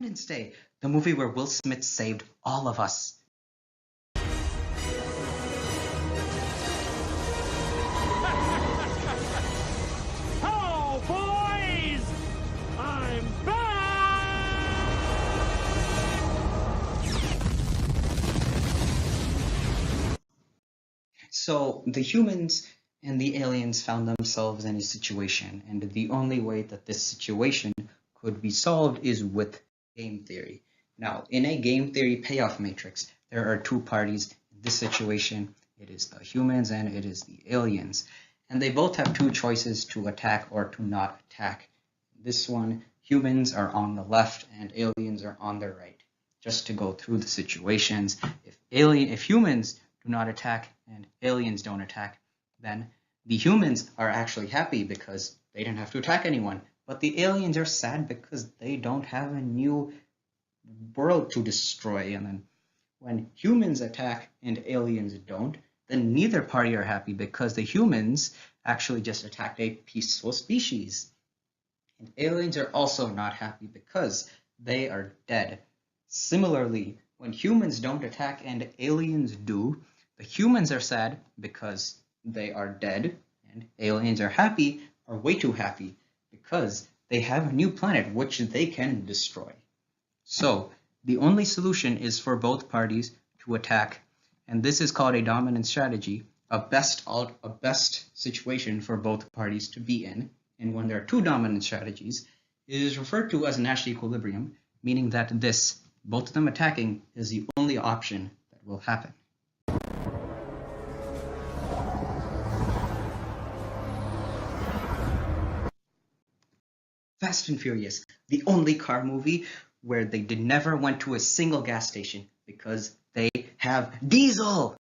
Independence Day, the movie where Will Smith saved all of us. Oh, boys! I'm back! So the humans and the aliens found themselves in a situation, and the only way that this situation could be solved is with game theory. Now, in a game theory payoff matrix, there are two parties. In this situation, it is the humans and it is the aliens. And they both have two choices, to attack or to not attack. This one, humans are on the left and aliens are on the right. Just to go through the situations, if humans do not attack and aliens don't attack, then the humans are actually happy because they don't have to attack anyone. But the aliens are sad because they don't have a new world to destroy. And then when humans attack and aliens don't, then neither party are happy because the humans actually just attacked a peaceful species. And aliens are also not happy because they are dead. Similarly, when humans don't attack and aliens do, the humans are sad because they are dead, and aliens are happy, or way too happy, because they have a new planet which they can destroy. So the only solution is for both parties to attack, and this is called a dominant strategy, a best situation for both parties to be in. And when there are two dominant strategies, it is referred to as Nash equilibrium, meaning that both of them attacking, is the only option that will happen. Fast and Furious, the only car movie where they never went to a single gas station because they have diesel.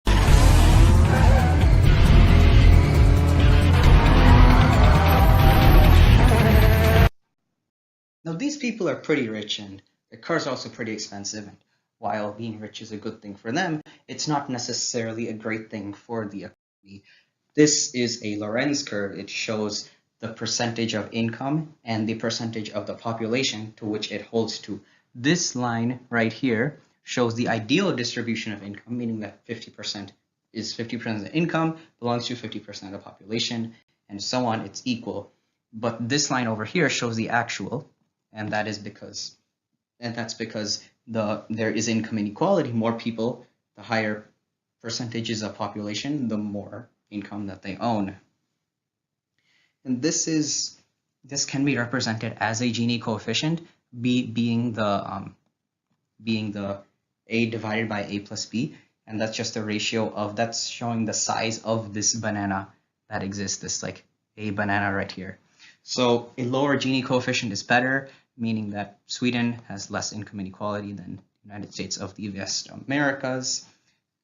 Now these people are pretty rich and their cars are also pretty expensive, and while being rich is a good thing for them, it's not necessarily a great thing for the economy. This is a Lorenz curve. It shows the percentage of income and the percentage of the population to which it holds to. This line right here shows the ideal distribution of income, meaning that 50% is 50% of the income belongs to 50% of the population, and so on, it's equal. But this line over here shows the actual, and that's because there is income inequality. More people, the higher percentages of population, the more income that they own. And this can be represented as a Gini coefficient, being the a divided by a plus b, and that's just a ratio that's showing the size of this banana that exists, this like a banana right here. So a lower Gini coefficient is better, meaning that Sweden has less income inequality than the United States of the West Americas,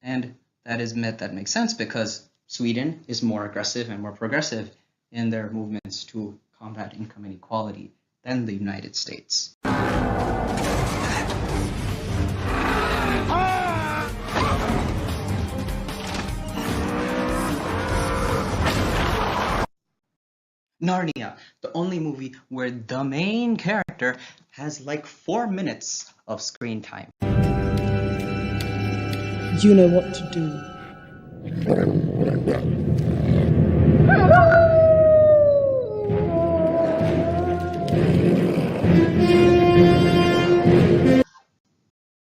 and that makes sense because Sweden is more aggressive and more progressive in their movements to combat income inequality than the United States. Narnia, the only movie where the main character has like 4 minutes of screen time. You know what to do.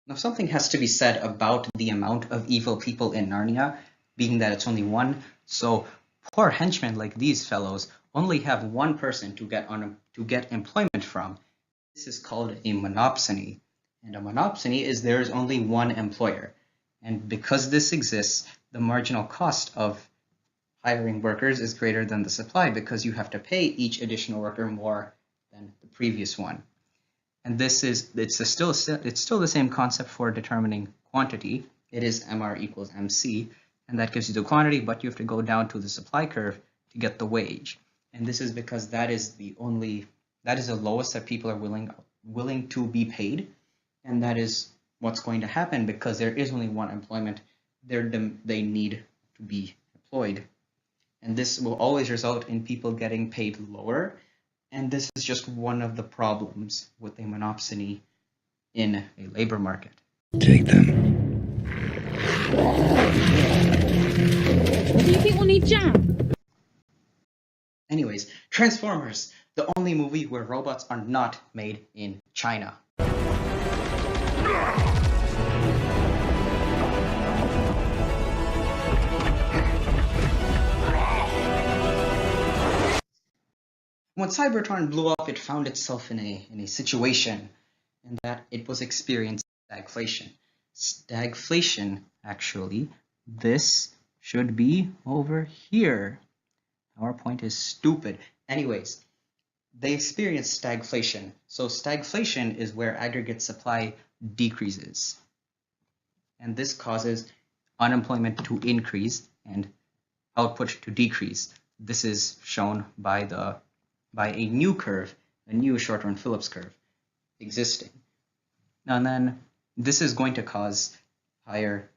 Now, something has to be said about the amount of evil people in Narnia, being that it's only one. So poor henchmen like these fellows only have one person to get employment from. This is called a monopsony, and a monopsony is there is only one employer. And because this exists, the marginal cost of hiring workers is greater than the supply because you have to pay each additional worker more than the previous one. And it's still the same concept for determining quantity. It is MR equals MC, and that gives you the quantity, but you have to go down to the supply curve to get the wage. And this is because that is the lowest that people are willing to be paid, and that is what's going to happen because there is only one employment. They need to be employed, and this will always result in people getting paid lower. And this is just one of the problems with a monopsony in a labor market. Take them. Do you people need jam? Anyways, Transformers, the only movie where robots are not made in China. When Cybertron blew up, it found itself in a situation in that it was experiencing stagflation. Stagflation, actually, this should be over here. PowerPoint is stupid. Anyways, they experienced stagflation. So stagflation is where aggregate supply decreases. And this causes unemployment to increase and output to decrease. This is shown by a new curve, a new short-run Phillips curve existing. And then this is going to cause higher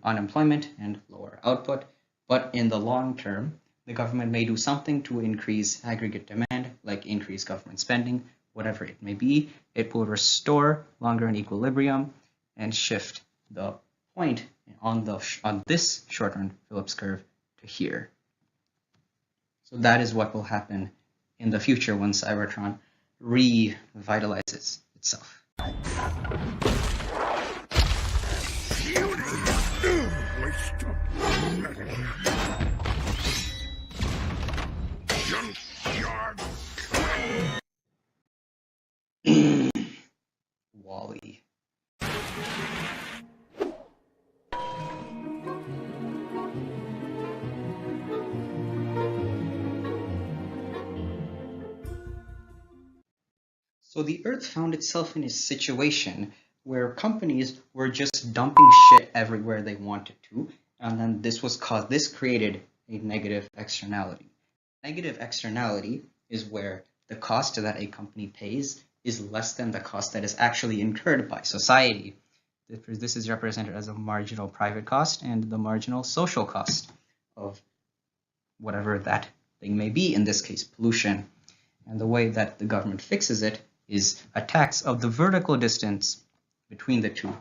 unemployment and lower output. But in the long term, the government may do something to increase aggregate demand, like increase government spending, whatever it may be. It will restore longer-run equilibrium and shift the point on this short-run Phillips curve to here. So that is what will happen in the future when Cybertron revitalizes itself. Walle. So the Earth found itself in a situation where companies were just dumping shit everywhere they wanted to, and then this created a negative externality. Negative externality is where the cost that a company pays is less than the cost that is actually incurred by society. This is represented as a marginal private cost and the marginal social cost of whatever that thing may be, in this case pollution. And the way that the government fixes it is a tax of the vertical distance between the two.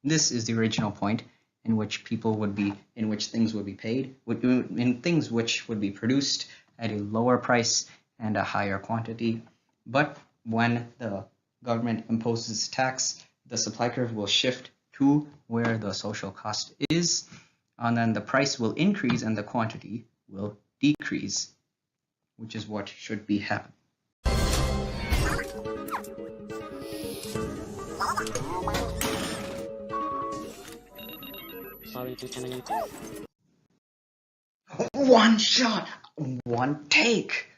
This is the original point in which things would be paid, in things which would be produced at a lower price and a higher quantity. But when the government imposes tax, the supply curve will shift to where the social cost is, and then the price will increase and the quantity will decrease, which is what should be happening. Sorry to terminate. One shot, one take.